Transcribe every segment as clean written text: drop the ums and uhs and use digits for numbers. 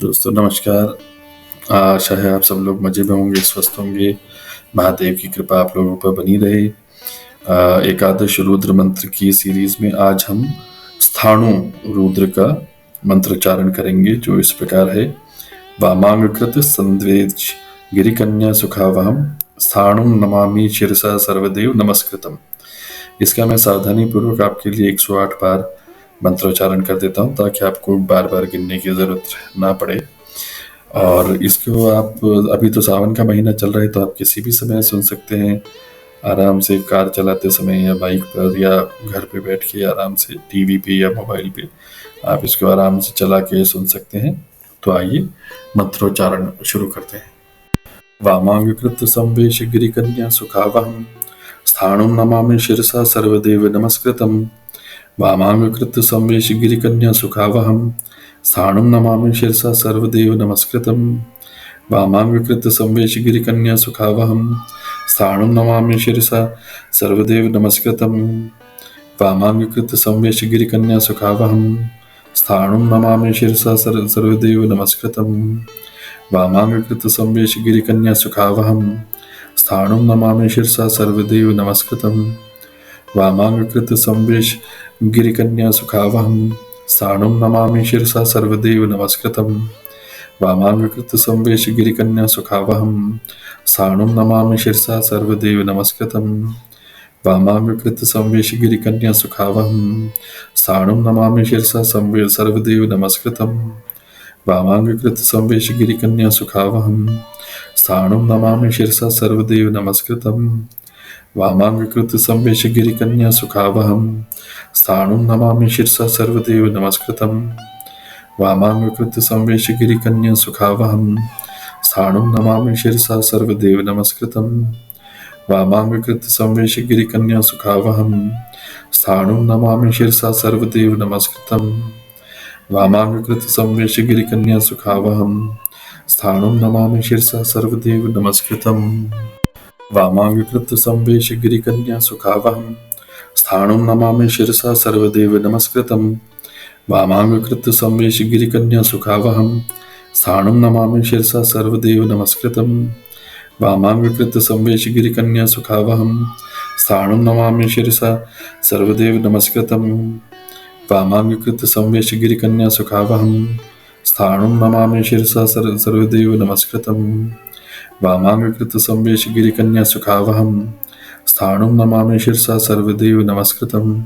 दोस्तों नमस्कार। आशा है आप सब लोग मज़े में होंगे, स्वस्थ होंगे। महादेव की कृपा आप लोगों पर बनी रहे। एकादश रुद्र मंत्र की सीरीज में आज हम स्थाणु रुद्र का मंत्रोच्चारण करेंगे, जो इस प्रकार है। वामांगकृत संद्वेज गिरिकन्या सुखावहम स्थाणुं नमामि शिरसा सर्वदेव नमस्कृतम। इसका मैं सावधानी पूर्वक आपके लिए 108 बार मंत्रोच्चारण कर देता हूँ, ताकि आपको बार बार गिनने की जरूरत ना पड़े। और इसको आप, अभी तो सावन का महीना चल रहा है, तो आप किसी भी समय सुन सकते हैं, आराम से कार चलाते समय या बाइक पर या घर पे बैठ के आराम से टीवी पे या मोबाइल पे आप इसको आराम से चला के सुन सकते हैं। तो आइए मंत्रोच्चारण शुरू करते हैं। वामांगकृत संवेश गिरिकन्या सुखावहम स्थाणुं नमामि शिरसा सर्वदेव नमस्कृतम्। वामांगकृत संवेश गिरिकन्या सुखावहम स्थाणुं नमामि शिरसा सर्वदेव नमस्कृतम्। वामांगकृत संवेश गिरिकन्या सुखावहम स्थाणुं नमामि शिरसा सर्वदेव नमस्कृतम्। वामांगकृत संवेश गिरिकन्या सुखावहम स्थाणुं नमामि शिरसा सर्वदेव नमस्कृतम्। वामांगकृत संवेश गिरिकन्या सुखावहम स्थाणुं नमामि शिरसा सर्वदेव नमस्कृतम्। वामांगकृत संवेश गिरिकन्या सुखावहम स्थाणुं नमामि शिरसा सर्वदेव नमस्कृतम्। वामांगकृत संवेश गिरिकन्या सुखावहम स्थाणुं नमामि शिरसा सर्वदेव नमस्कृतम्। वामांगकृत संवेश गिरिकन्या सुखावहम स्थाणुं नमामि शिरसा सर्वदेव नमस्कृतम्। वामांगकृत संवेश गिरिकन्या सुखावहम स्थाणुं नमामि शिरसा सर्वदेव नमस्कृतम्। वामांगकृत संवेश गिरिकन्या सुखावहम स्थाणुं नमामि शिरसा सर्वदेव नमस्कृतम्। वामांगकृत संवेश गिरिकन्या सुखावहम स्थाणुं नमामि शिरसा सर्वदेव नमस्कृतम्। वामांगकृत संवेश गिरिकन्या सुखावहम स्थाणुं नमामि शिरसा सर्वदेव नमस्कृतम्। वामांगकृत संवेश गिरिकन्या सुखावहम स्थाणुं नमामि शिरसा सर्वदेव नमस्कृतम्। वामांगकृत संवेश गिरिकन्या सुखावहम स्थाणुं नमामि शिरसा सर्वदेव नमस्कृतम्। वामांगकृत संवेश गिरिकन्या सुखावहम स्थाणुं नमामि शिरसा सर्वदेव नमस्कृतम्। वामांगकृत संवेश गिरिकन्या सुखावहम स्थाणुं नमामि शिरसा सर्वदेव नमस्कृतम्। वामांगकृत संवेश गिरिकन्या सुखावहम स्थाणुं नमामि शिरसा सर्वदेव नमस्कृतम्। वामांगकृत संवेश गिरिकन्या सुखावहम स्थाणुं नमामि शिरसा सर्वदेव नमस्कृतम्। वामांगकृत संवेश गिरिकन्या सुखावहम स्थाणुं नमामि शिरसा सर्वदेव नमस्कृतम्।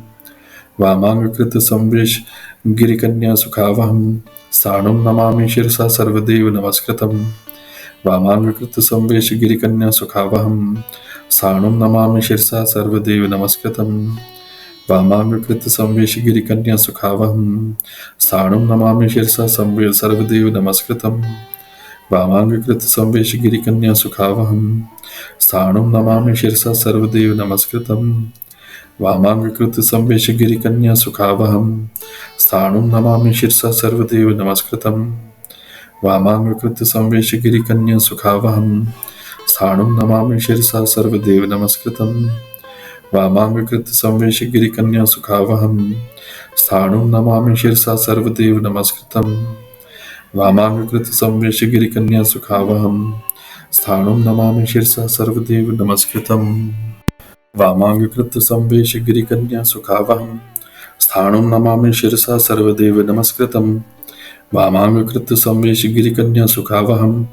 वामांगकृत संवेश गिरिकन्या सुखावहम स्थाणुं नमामि शिरसा सर्वदेव नमस्कृतम्। वामांगकृत संवेश गिरिकन्या सुखावहम स्थाणुं नमामि शिरसा सर्वदेव नमस्कृतम्। वामांगकृत संवेश गिरिकन्या सुखावहम स्थाणुं नमामि शिरसा सर्वदेव नमस्कृतम्। वामांगकृत संवेश गिरिकन्या सुखावहम स्थाणुं नमामि शिरसा सर्वदेव नमस्कृतम्। वामांगकृत संवेश गिरिकन्या सुखावहम स्थाणुं नमामि शिरसा सर्वदेव नमस्कृतम्। वामांगकृत संवेश गिरिकन्या सुखावहम स्थाणुं नमामि शिरसा सर्वदेव नमस्कृतम्। वामांगकृत संवेश गिरिकन्या सुखावहम स्थाणुं नमामि शिरसा सर्वदेव नमस्कृतम्। वामांगकृत संवेश गिरिकन्या सुखावहम स्थाणुं नमामि शिरसा सर्वदेव नमस्कृतम्। वामांगकृत संवेश गिरिकन्या सुखावहम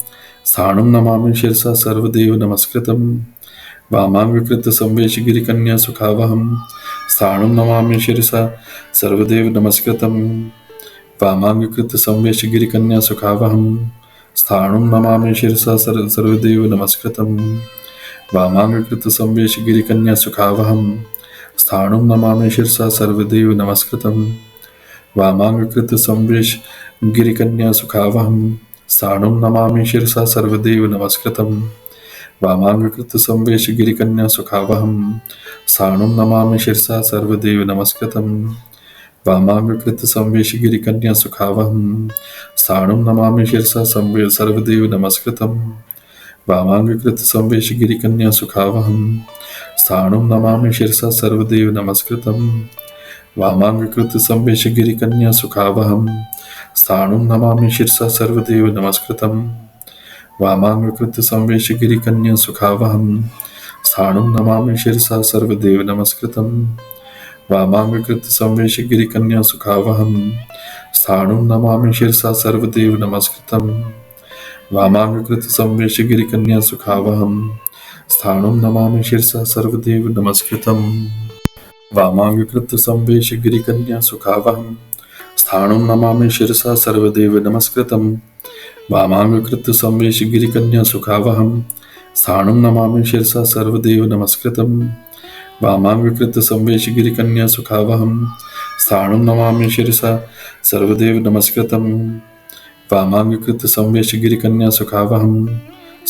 स्थाणुं नमामि शिरसा सर्वदेव नमस्कृतम्। वामांगकृत संवेश गिरिकन्या सुखावहम स्थाणुं नमामि शिरसा सर्वदेव नमस्कृतम्। वामांगकृत संवेश गिरिकन्या सुखावहम स्थाणुं नमामि शिरसा सर्वदेव नमस्कृतम्। वामांगकृत संवेश गिरिकन्या सुखावहम स्थाणुं नमामि शिरसा सर्वदेव नमस्कृतम्। वामांगकृत संवेश गिरिकन्या सुखावहम स्थाणुं नमामि शिरसा सर्वदेव नमस्कृतम्। वामांगकृत संवेश गिरिकन्या सुखावहम स्थाणुं नमामि शिरसा सर्वदेव नमस्कृतम्। वामांगकृत संवेश गिरिकन्या सुखावहम स्थाणुं नमामि शिरसा सर्वदेव नमस्कृतम्। वामांगकृत संवेश गिरिकन्या सुखावहम स्थाणुं नमामि शिरसा सर्वदेव नमस्कृतम्। वामांगकृत संवेश गिरिकन्या सुखावहम स्थाणुं नमामि शिरसा सर्वदेव नमस्कृतं वामाङ्गकृत्य संवेश्य गिरिकन्या सुखावहम् स्थाणुं नमामि शिरसा सर्वदेव नमस्कृतं वामाङ्गकृत्य संवेश्य गिरिकन्या सुखावहम् स्थाणुं नमामि शिरसा सर्वदेव नमस्कृतं वामाङ्गकृत्य संवेश्य गिरिकन्या सुखावहम् स्थाणुं नमामि शिरसा सर्वदेव नमस्कृतं वामाङ्गकृत्य संवेश्य गिरिकन्या सुखावहम् स्थाणुं नमामि शिरसा सर्वदेव नमस्कृतं वामाङ्गकृत्य संवेश्य गिरिकन्या सुखावहम् स्थाणुं नमामि शिरसा सर्वदेव नमस्कृतं वामाङ्गकृत्य संवेश्य गिरिकन्या सुखावहम् स्थाणुं नमामि शिरसा सर्वदेव नमस्कृतं वामाङ्गकृत्य संवेश्य गिरिकन्या सुखावहम्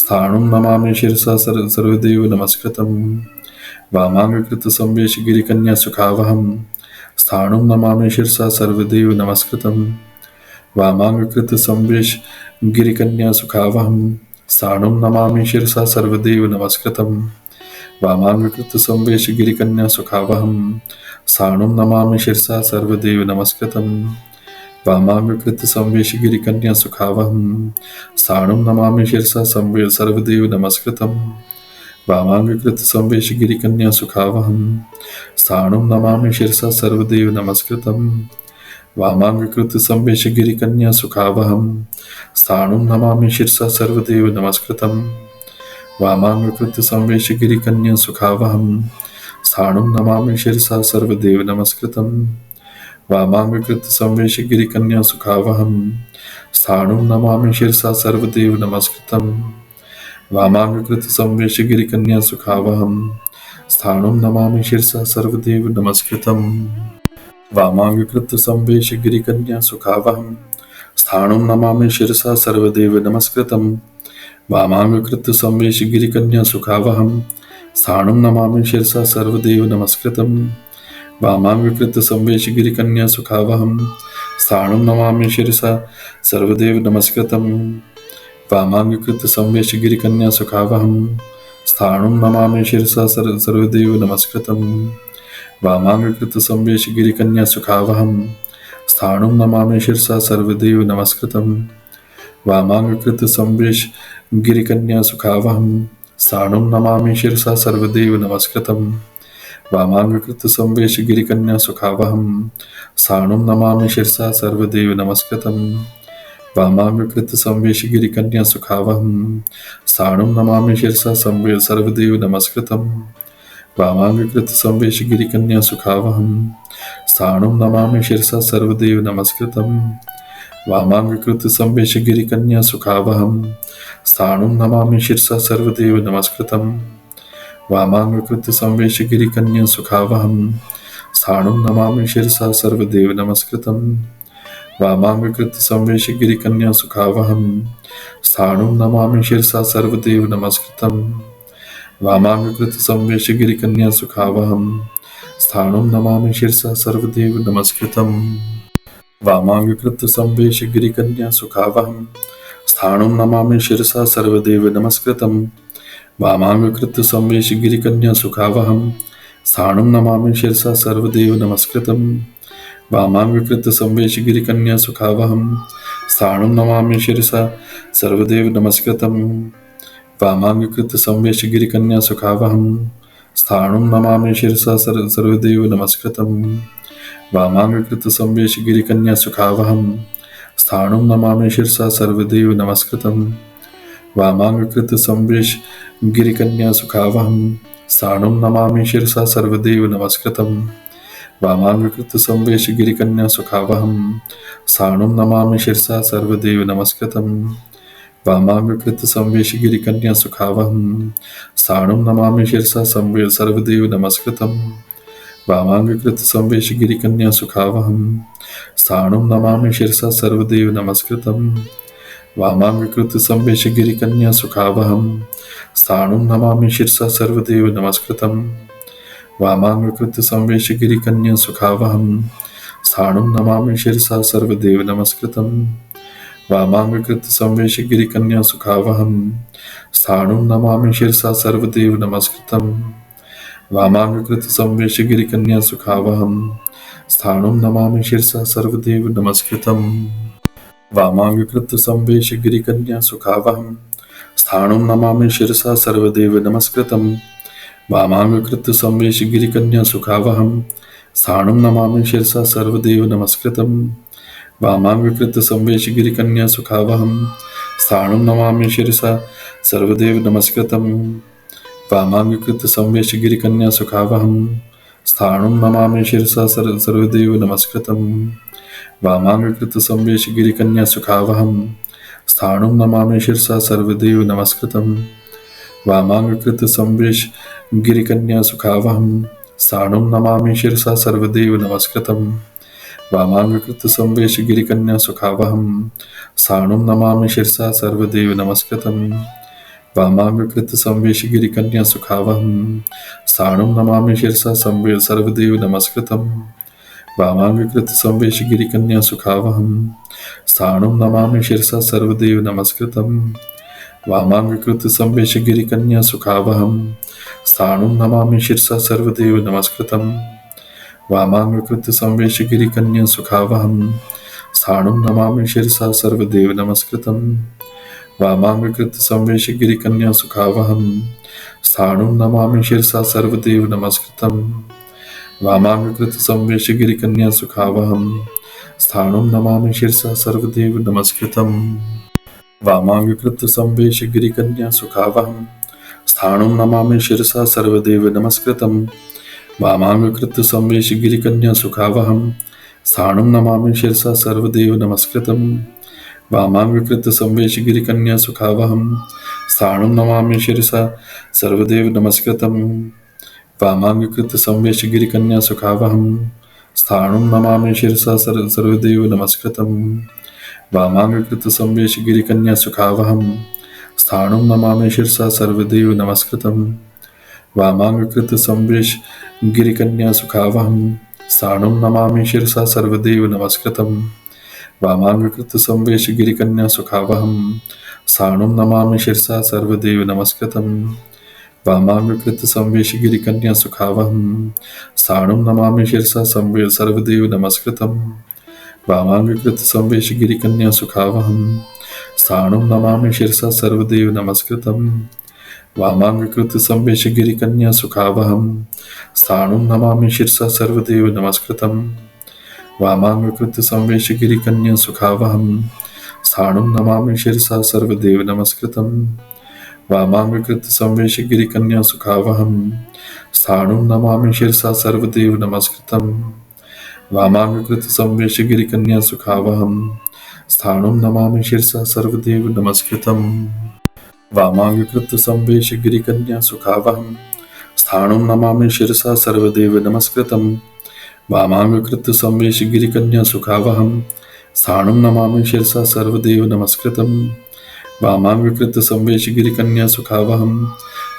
स्थाणुं नमामि शिरसा सर्वदेव नमस्कृतं वामाङ्गकृत्य संवेश्य गिरिकन्या सुखावहम् स्थाणुं नमामि शिरसा सर्वदेव नमस्कृतं वामाङ्गकृत्य संवेश्य गिरिकन्या सुखावहम् स्थाणुं नमामि शिरसा सर्वदेव नमस्कृतं वामाङ्गकृत्य संवेश्य गिरिकन्या सुखावहम् स्थाणुं नमामि शिरसा सर्वदेव नमस्कृतं वामाङ्गकृत्य संवेश्य गिरिकन्या सुखावहम् स्थाणुं नमामि शिरसा सर्वदेव नमस्कृतं वामाङ्गकृत्य संवेश्य गिरिकन्या सुखावहम् स्थाणुं नमामि शिरसा सर्वदेव नमस्कृतं वामाङ्गकृत्य संवेश्य गिरिकन्या सुखावहम् स्थाणुं नमामि शिरसा सर्वदेव नमस्कृतं वामाङ्गकृत्य संवेश्य गिरिकन्या सुखावहम् स्थाणुं नमामि शिरसा सर्वदेव नमस्कृतं वामाङ्गकृत्य संवेश्य गिरिकन्या सुखावहम् स्थाणुं नमामि शिरसा सर्वदेव नमस्कृतं वामाङ्गकृत्य संवेश्य गिरिकन्या सुखावहम् स्थाणुं नमामि शिरसा सर्वदेव नमस्कृतं वामाङ्गकृत्य संवेश्य गिरिकन्या सुखावहम् स्थाणुं नमामि शिरसा सर्वदेव नमस्कृतं वामाङ्गकृत्य संवेश्य गिरिकन्या सुखावहम् स्थाणुं नमामि शिरसा सर्वदेव नमस्कृतं वामाङ्गकृत्य संवेश्य गिरिकन्या सुखावहम् स्थाणुं नमामि शिरसा सर्वदेव नमस्कृतं वामाङ्गकृत्य संवेश्य गिरिकन्या सुखावहम् स्थाणुं नमामि शिरसा सर्वदेव नमस्कृतं वामाङ्गकृत्य संवेश्य गिरिकन्या सुखावहम् स्थाणुं नमामि शिरसा सर्वदेव नमस्कृतं वामाङ्गकृत्य संवेश्य गिरिकन्या सुखावहम् स्थाणुं नमामि शिरसा सर्वदेव नमस्कृतं वामाङ्गकृत्य संवेश्य गिरिकन्या सुखावहम् स्थाणुं नमामि शिरसा सर्वदेव नमस्कृतं वामाङ्गकृत्य संवेश्य गिरिकन्या सुखावहम् स्थाणुं नमामि शिरसा सर्वदेव नमस्कृतं वामाङ्गकृत्य संवेश्य गिरिकन्या सुखावहम् स्थाणुं नमामि शिरसा सर्वदेव नमस्कृतं वामाङ्गकृत्य संवेश्य गिरिकन्या सुखावहम् स्थाणुं नमामि शिरसा सर्वदेव नमस्कृतं वामाङ्गकृत्य संवेश्य गिरिकन्या सुखावहम् स्थाणुं नमामि शिरसा सर्वदेव नमस्कृतं वामाङ्गकृत्य संवेश्य गिरिकन्या सुखावहम् स्थाणुं नमामि शिरसा सर्वदेव नमस्कृतं वामाङ्गकृत्य संवेश्य गिरिकन्या सुखावहम् स्थाणुं नमामि शिरसा सर्वदेव नमस्कृतं वामाङ्गकृत्य संवेश्य गिरिकन्या सुखावहम् स्थाणुं नमामि शिरसा सर्वदेव नमस्कृतं वामाङ्गकृत्य संवेश्य गिरिकन्या सुखावहम् स्थाणुं नमामि शिरसा सर्वदेव नमस्कृतं वामाङ्गकृत्य संवेश्य गिरिकन्या सुखावहम् स्थाणुं नमामि शिरसा सर्वदेव नमस्कृतं वामाङ्गकृत्य संवेश्य गिरिकन्या सुखावहम् स्थाणुं नमामि शिरसा सर्वदेव नमस्कृतं वामाङ्गकृत्य संवेश्य गिरिकन्या सुखावहम् स्थाणुं नमामि शिरसा सर्वदेव नमस्कृतं वामाङ्गकृत्य संवेश्य गिरिकन्या सुखावहम् स्थाणुं नमामि शिरसा सर्वदेव नमस्कृतं वामाङ्गकृत्य संवेश्य गिरिकन्या सुखावहम् स्थाणुं नमामि शिरसा सर्वदेव नमस्कृतं वामाङ्गकृत्य संवेश्य गिरिकन्या सुखावहम् स्थाणुं नमामि शिरसा सर्वदेव नमस्कृतं वामाङ्गकृत्य संवेश्य गिरिकन्या सुखावहम् स्थाणुं नमामि शिरसा सर्वदेव नमस्कृतं वामाङ्गकृत्य संवेश्य गिरिकन्या सुखावहम् स्थाणुं नमामि शिरसा सर्वदेव नमस्कृतं वामाङ्गकृत्य संवेश्य गिरिकन्या सुखावहम् स्थाणुं नमामि शिरसा सर्वदेव नमस्कृतं वामाङ्गकृत्य संवेश्य गिरिकन्या सुखावहम् स्थाणुं नमामि शिरसा सर्वदेव नमस्कृतं वामाङ्गकृत्य संवेश्य गिरिकन्या सुखावहम् स्थाणुं नमामि शिरसा सर्वदेव नमस्कृतं वामाङ्कृत्य संवेश्य गिरिकन्या सुखावहम् स्थाणुं नमामि शिरसा सर्वदेव नमस्कृतम् वामाङ्कृत्य संवेश्य गिरिकन्या सुखावहम् स्थाणुं नमामि शिरसा सर्वदेव नमस्कृतम् वामाङ्कृत्य संवेश्य गिरिकन्या सुखावहम् स्थाणुं नमामि शिरसा सर्वदेव नमस्कृतम् वामाङ्कृत्य संवेश्य गिरिकन्या सुखावहम् स्थाणुं नमामि शिरसा सर्वदेव नमस्कृतम् वामाङ्कृत्य संवेश्य गिरिकन्या सुखावहम् स्थाणुं नमामि शिरसा सर्वदेव नमस्कृतम् वामाङ्कृत्य संवेश्य गिरिकन्या सुखावहम् स्थाणुं नमामि शिरसा सर्वदेव नमस्कृतम् वामाङ्कृत्य संवेश्य गिरिकन्या सुखावहम् स्थाणुं नमामि शिरसा सर्वदेव नमस्कृतम् वामाङ्कृत्य संवेश्य गिरिकन्या सुखावहम् स्थाणुं नमामि शिरसा सर्वदेव नमस्कृतम् वामाङ्कृत्य संवेश्य गिरिकन्या सुखावहम् स्थाणुं नमामि शिरसा सर्वदेव नमस्कृतम् वामाङ्कृत्य संवेश्य गिरिकन्या सुखावहम् स्थाणुं नमामि शिरसा सर्वदेव नमस्कृतम् वामाङ्कृत्य संवेश्य गिरिकन्या सुखावहम् स्थाणुं नमामि शिरसा सर्वदेव नमस्कृतम् वामाङ्कृत्य संवेश्य गिरिकन्या सुखावहम् स्थाणुं नमामि शिरसा सर्वदेव नमस्कृतम् वामाङ्कृत्य संवेश्य गिरिकन्या सुखावहम् स्थाणुं नमामि शिरसा सर्वदेव नमस्कृतम् वामाङ्कृत्य संवेश्य गिरिकन्या सुखावहम् स्थाणुं नमामि शिरसा सर्वदेव नमस्कृतम् वामाङ्कृत्य संवेश्य गिरिकन्या सुखावहम् स्थाणुं नमामि शिरसा सर्वदेव नमस्कृतम् वामाङ्कृत्य संवेश्य गिरिकन्या सुखावहम् स्थाणुं नमामि शिरसा सर्वदेव नमस्कृतम् वामाङ्कृत्य संवेश्य गिरिकन्या सुखावहम् स्थाणुं नमामि शिरसा सर्वदेव नमस्कृतम् वामाङ्कृत्य संवेश्य गिरिकन्या सुखावहम् स्थाणुं नमामि शिरसा सर्वदेव नमस्कृतम् वामाङ्कृत्य संवेश्य गिरिकन्या सुखावहम् स्थाणुं नमामि शिरसा सर्वदेव नमस्कृतम् वामाङ्कृत्य संवेश्य गिरिकन्या सुखावहम् स्थाणुं नमामि शिरसा सर्वदेव नमस्कृतम् वामाङ्कृत्य संवेश्य गिरिकन्या सुखावहम् स्थाणुं नमामि शिरसा सर्वदेव नमस्कृतम् वामाङ्कृत्य संवेश्य गिरिकन्या सुखावहम् स्थाणुं नमामि शिरसा सर्वदेव नमस्कृतम् वामाङ्कृत्य संवेश्य गिरिकन्या सुखावहम् स्थाणुं नमामि शिरसा सर्वदेव नमस्कृतम् वामाङ्कृत्य संवेश्य गिरिकन्या सुखावहम् स्थाणुं नमामि शिरसा सर्वदेव नमस्कृतम् वामाङ्कृत्य संवेश्य गिरिकन्या सुखावहम् स्थाणुं नमामि शिरसा सर्वदेव नमस्कृतम् वामाङ्कृत्य संवेश्य गिरिकन्या सुखावहम् स्थाणुं नमामि शिरसा सर्वदेव नमस्कृतम् वामाङ्कृत्य संवेश्य गिरिकन्या सुखावहम् स्थाणुं नमामि शिरसा सर्वदेव नमस्कृतम् वामाङ्कृत्य संवेश्य गिरिकन्या सुखावहम् स्थाणुं नमामि शिरसा सर्वदेव नमस्कृतम् वामाङ्कृत्य संवेश्य गिरिकन्या सुखावहम्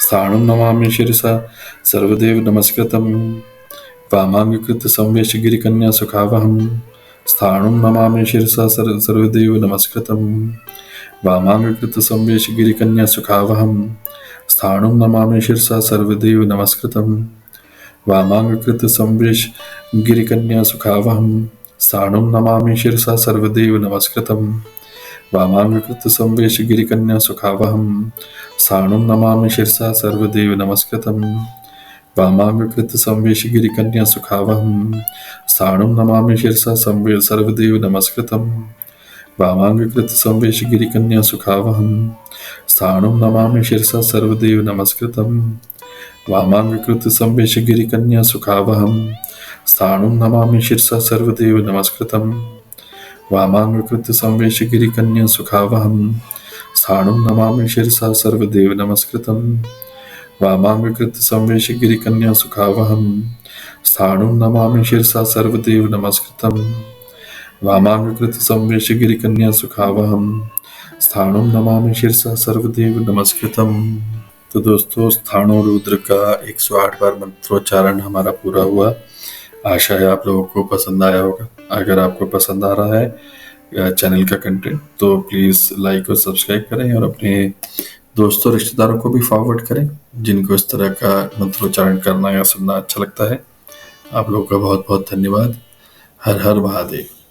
स्थाणुं नमामि शिरसा सर्वदेव नमस्कृतम् वामाङ्कृत्य संवेश्य गिरिकन्या सुखावहम् स्थाणुं नमामि शिरसा सर्वदेव नमस्कृतम् वामाङ्कृत्य संवेश्य गिरिकन्या सुखावहम् स्थाणुं नमामि शिरसा सर्वदेव नमस्कृतम् वामाङ्कृत्य संवेश्य गिरिकन्या सुखावहम् स्थाणुं नमामि शिरसा सर्वदेव नमस्कृतम् वामाङ्कृत्य संवेश्य गिरिकन्या सुखावहम् स्थाणुं नमामि शिरसा सर्वदेव नमस्कृतम् वामाङ्कृत्य संवेश्य गिरिकन्या सुखावहम् स्थाणुं नमामि शिरसा सर्वदेव नमस्कृतम् वामाङ्कृत्य संवेश्य गिरिकन्या सुखावहम् स्थाणुं नमामि शिरसा सर्वदेव नमस्कृतम् वामाङ्कृत्य संवेश्य गिरिकन्या सुखावहम् स्थाणुं नमामि शिरसा सर्वदेव नमस्कृतम् वामाङ्कृत्य संवेश्य गिरिकन्या सुखावहम् स्थाणुं नमामि शिरसा सर्वदेव नमस्कृतम् वामाङ्कृत्य संवेश्य गिरिकन्या सुखावहम् स्थाणुं नमामि शिरसा सर्वदेव नमस्कृतम् वामाङ्कृत्य संवेश्य गिरिकन्या सुखावहम् स्थाणुं नमामि शिरसा सर्वदेव नमस्कृतम्। तो दोस्तों, स्थाणु रुद्र का 108 बार मंत्रोच्चारण हमारा पूरा हुआ। आशा है आप लोगों को पसंद आया होगा। अगर आपको पसंद आ रहा है चैनल का कंटेंट तो प्लीज़ लाइक और सब्सक्राइब करें और अपने दोस्तों रिश्तेदारों को भी फॉरवर्ड करें जिनको इस तरह का मंत्रोच्चारण करना या सुनना अच्छा लगता है। आप लोगों का बहुत बहुत धन्यवाद। हर हर महादेव।